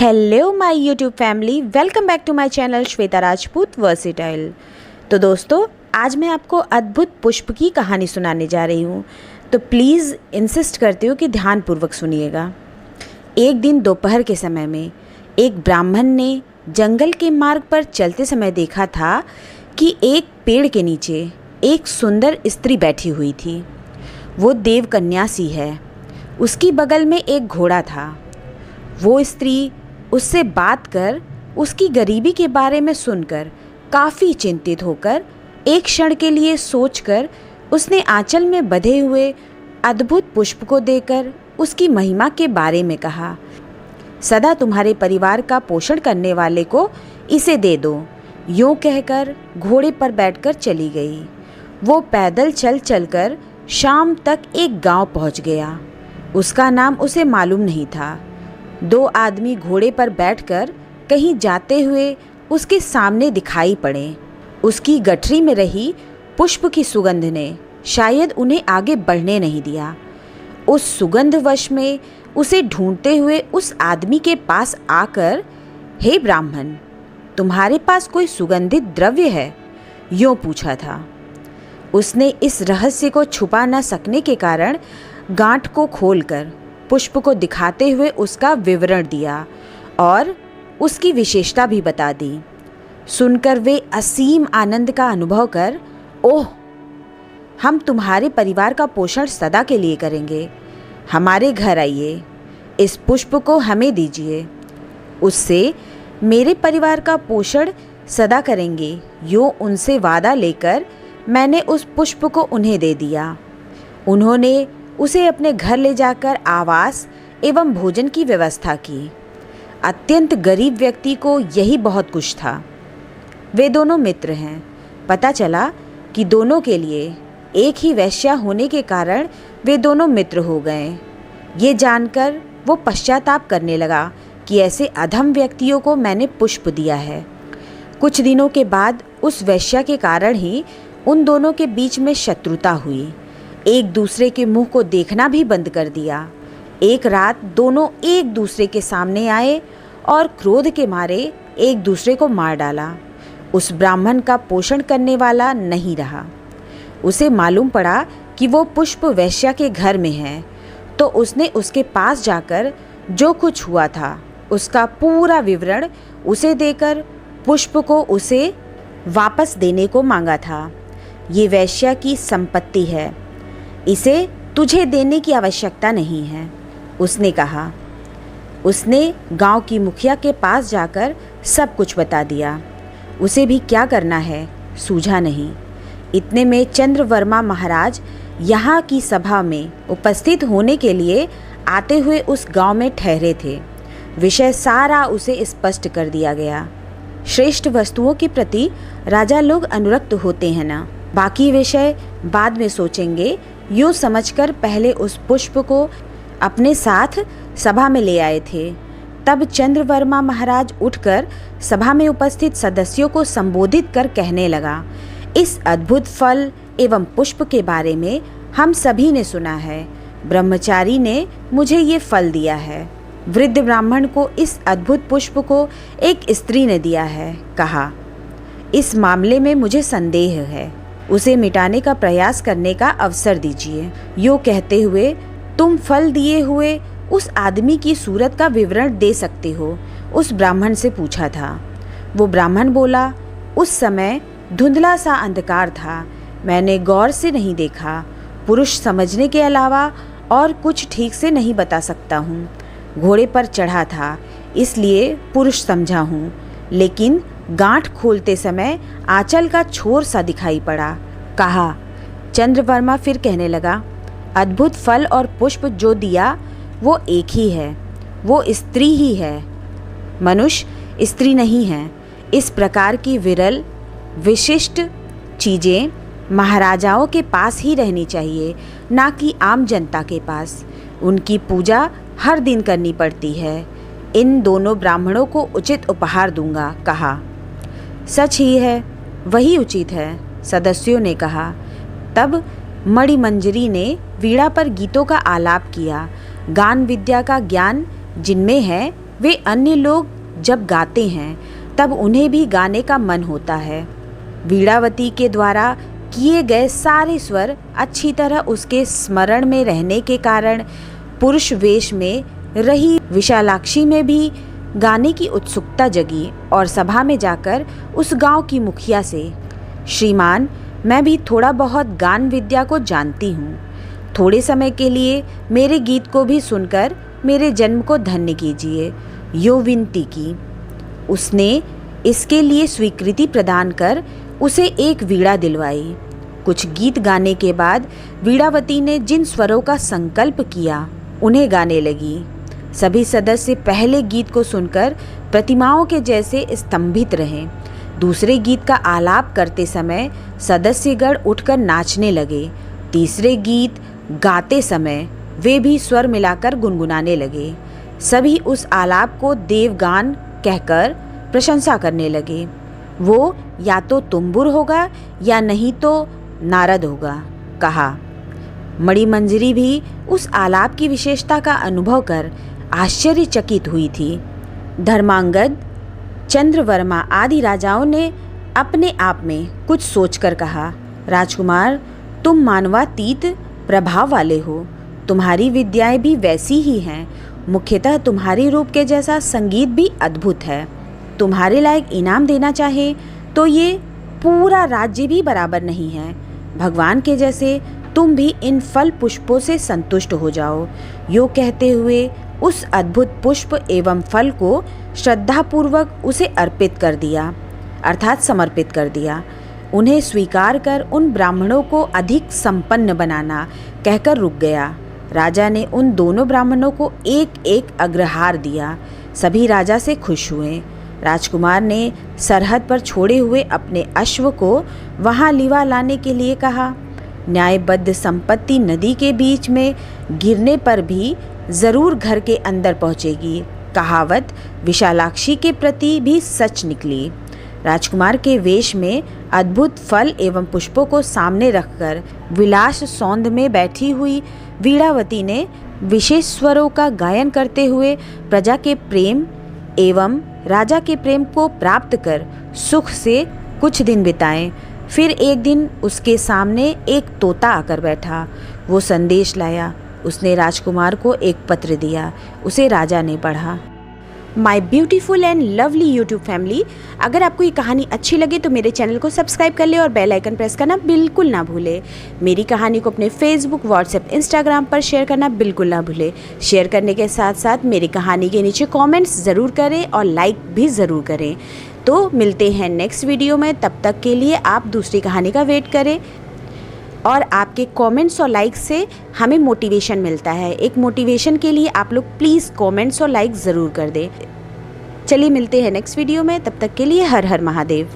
Hello my YouTube family, welcome back to my channel Shweta Rajput versatile. तो दोस्तों, आज मैं आपको अद्भुत पुष्प की कहानी सुनाने जा रही हूँ, तो प्लीज़ इंसिस्ट करती हूँ कि ध्यानपूर्वक सुनिएगा। एक दिन दोपहर के समय में एक ब्राह्मण ने जंगल के मार्ग पर चलते समय देखा था कि एक पेड़ के नीचे एक सुंदर स्त्री बैठी हुई थी। वो देवकन्या सी है। उसकी बगल में एक घोड़ा था। वो स्त्री उससे बात कर उसकी गरीबी के बारे में सुनकर काफ़ी चिंतित होकर एक क्षण के लिए सोचकर उसने आंचल में बंधे हुए अद्भुत पुष्प को देकर उसकी महिमा के बारे में कहा, सदा तुम्हारे परिवार का पोषण करने वाले को इसे दे दो। यूँ कहकर घोड़े पर बैठकर चली गई। वो पैदल चल चलकर शाम तक एक गांव पहुंच गया। उसका नाम उसे मालूम नहीं था। दो आदमी घोड़े पर बैठकर कहीं जाते हुए उसके सामने दिखाई पड़े। उसकी गठरी में रही पुष्प की सुगंध ने शायद उन्हें आगे बढ़ने नहीं दिया। उस सुगंधवश में उसे ढूंढते हुए उस आदमी के पास आकर, हे ब्राह्मण, तुम्हारे पास कोई सुगंधित द्रव्य है? यूँ पूछा था। उसने इस रहस्य को छुपा न सकने के कारण गांठ को खोलकर पुष्प को दिखाते हुए उसका विवरण दिया और उसकी विशेषता भी बता दी। सुनकर वे असीम आनंद का अनुभव कर, ओह, हम तुम्हारे परिवार का पोषण सदा के लिए करेंगे। हमारे घर आइए, इस पुष्प को हमें दीजिए, उससे मेरे परिवार का पोषण सदा करेंगे। यूँ उनसे वादा लेकर मैंने उस पुष्प को उन्हें दे दिया। उन्होंने उसे अपने घर ले जाकर आवास एवं भोजन की व्यवस्था की। अत्यंत गरीब व्यक्ति को यही बहुत कुछ था। वे दोनों मित्र हैं। पता चला कि दोनों के लिए एक ही वेश्या होने के कारण वे दोनों मित्र हो गए। ये जानकर वो पश्चाताप करने लगा कि ऐसे अधम व्यक्तियों को मैंने पुष्प दिया है। कुछ दिनों के बाद उस वेश्या के कारण ही उन दोनों के बीच में शत्रुता हुई। एक दूसरे के मुंह को देखना भी बंद कर दिया। एक रात दोनों एक दूसरे के सामने आए और क्रोध के मारे एक दूसरे को मार डाला। उस ब्राह्मण का पोषण करने वाला नहीं रहा। उसे मालूम पड़ा कि वो पुष्प वैश्या के घर में है, तो उसने उसके पास जाकर जो कुछ हुआ था उसका पूरा विवरण उसे देकर पुष्प को उसे वापस देने को मांगा था। ये वैश्या की संपत्ति है, इसे तुझे देने की आवश्यकता नहीं है, उसने कहा। उसने गांव की मुखिया के पास जाकर सब कुछ बता दिया। उसे भी क्या करना है सूझा नहीं। इतने में चंद्रवर्मा महाराज यहाँ की सभा में उपस्थित होने के लिए आते हुए उस गांव में ठहरे थे। विषय सारा उसे स्पष्ट कर दिया गया। श्रेष्ठ वस्तुओं के प्रति राजा लोग अनुरक्त होते हैं ना, बाकी विषय बाद में सोचेंगे, यूँ समझकर पहले उस पुष्प को अपने साथ सभा में ले आए थे। तब चंद्रवर्मा महाराज उठकर सभा में उपस्थित सदस्यों को संबोधित कर कहने लगा, इस अद्भुत फल एवं पुष्प के बारे में हम सभी ने सुना है। ब्रह्मचारी ने मुझे ये फल दिया है। वृद्ध ब्राह्मण को इस अद्भुत पुष्प को एक स्त्री ने दिया है। कहा, इस मामले में मुझे संदेह है, उसे मिटाने का प्रयास करने का अवसर दीजिए। यूँ कहते हुए तुम फल दिए हुए उस आदमी की सूरत का विवरण दे सकते हो, उस ब्राह्मण से पूछा था। वो ब्राह्मण बोला, उस समय धुंधला सा अंधकार था, मैंने गौर से नहीं देखा। पुरुष समझने के अलावा और कुछ ठीक से नहीं बता सकता हूँ। घोड़े पर चढ़ा था इसलिए पुरुष समझा हूँ, लेकिन गांठ खोलते समय आंचल का छोर सा दिखाई पड़ा। कहा। चंद्रवर्मा फिर कहने लगा, अद्भुत फल और पुष्प जो दिया वो एक ही है, वो स्त्री ही है, मनुष्य स्त्री नहीं है। इस प्रकार की विरल विशिष्ट चीज़ें महाराजाओं के पास ही रहनी चाहिए, ना कि आम जनता के पास। उनकी पूजा हर दिन करनी पड़ती है। इन दोनों ब्राह्मणों को उचित उपहार दूंगा। कहा। सच ही है, वही उचित है, सदस्यों ने कहा। तब मणिमंजरी ने वीणा पर गीतों का आलाप किया। गान विद्या का ज्ञान जिनमें है वे अन्य लोग जब गाते हैं तब उन्हें भी गाने का मन होता है। वीणावती के द्वारा किए गए सारे स्वर अच्छी तरह उसके स्मरण में रहने के कारण पुरुष वेश में रही विशालाक्षी में भी गाने की उत्सुकता जगी और सभा में जाकर उस गांव की मुखिया से, श्रीमान, मैं भी थोड़ा बहुत गान विद्या को जानती हूँ, थोड़े समय के लिए मेरे गीत को भी सुनकर मेरे जन्म को धन्य कीजिए, यो विनती की। उसने इसके लिए स्वीकृति प्रदान कर उसे एक वीणा दिलवाई। कुछ गीत गाने के बाद वीणावती ने जिन स्वरों का संकल्प किया उन्हें गाने लगी। सभी सदस्य पहले गीत को सुनकर प्रतिमाओं के जैसे स्तंभित रहे। दूसरे गीत का आलाप करते समय सदस्यगण उठकर नाचने लगे। तीसरे गीत गाते समय वे भी स्वर मिलाकर गुनगुनाने लगे। सभी उस आलाप को देवगान कहकर प्रशंसा करने लगे। वो या तो तुम्बुर होगा या नहीं तो नारद होगा, कहा। मणिमंजरी भी उस आलाप की विशेषता का अनुभव कर आश्चर्यचकित हुई थी। धर्मांगद, चंद्रवर्मा आदि राजाओं ने अपने आप में कुछ सोचकर कहा, राजकुमार, तुम मानवातीत प्रभाव वाले हो, तुम्हारी विद्याएं भी वैसी ही हैं। मुख्यतः तुम्हारे रूप के जैसा संगीत भी अद्भुत है। तुम्हारे लायक इनाम देना चाहे तो ये पूरा राज्य भी बराबर नहीं है। भगवान के जैसे तुम भी इन फल पुष्पों से संतुष्ट हो जाओ। यो कहते हुए उस अद्भुत पुष्प एवं फल को श्रद्धापूर्वक उसे अर्पित कर दिया, अर्थात समर्पित कर दिया। उन्हें स्वीकार कर उन ब्राह्मणों को अधिक संपन्न बनाना कहकर रुक गया। राजा ने उन दोनों ब्राह्मणों को एक एक अग्रहार दिया। सभी राजा से खुश हुए। राजकुमार ने सरहद पर छोड़े हुए अपने अश्व को वहां लिवा लाने के लिए कहा। न्यायबद्ध संपत्ति नदी के बीच में गिरने पर भी जरूर घर के अंदर पहुंचेगी, कहावत विशालाक्षी के प्रति भी सच निकली। राजकुमार के वेश में अद्भुत फल एवं पुष्पों को सामने रखकर विलास सौंध में बैठी हुई वीणावती ने विशेष स्वरों का गायन करते हुए प्रजा के प्रेम एवं राजा के प्रेम को प्राप्त कर सुख से कुछ दिन बिताए। फिर एक दिन उसके सामने एक तोता आकर बैठा। वो संदेश लाया। उसने राजकुमार को एक पत्र दिया। उसे राजा ने पढ़ा। My beautiful and lovely YouTube family, अगर आपको ये कहानी अच्छी लगे तो मेरे चैनल को सब्सक्राइब कर ले और बेल आइकन प्रेस करना बिल्कुल ना भूले। मेरी कहानी को अपने फेसबुक, व्हाट्सएप, इंस्टाग्राम पर शेयर करना बिल्कुल ना भूले। शेयर करने के साथ साथ मेरी कहानी के नीचे कमेंट्स ज़रूर करें और लाइक भी ज़रूर करें। तो मिलते हैं नेक्स्ट वीडियो में। तब तक के लिए आप दूसरी कहानी का वेट करें और आपके कमेंट्स और लाइक से हमें मोटिवेशन मिलता है। एक मोटिवेशन के लिए आप लोग प्लीज़ कमेंट्स और लाइक ज़रूर कर दें। चलिए मिलते हैं नेक्स्ट वीडियो में। तब तक के लिए हर हर महादेव।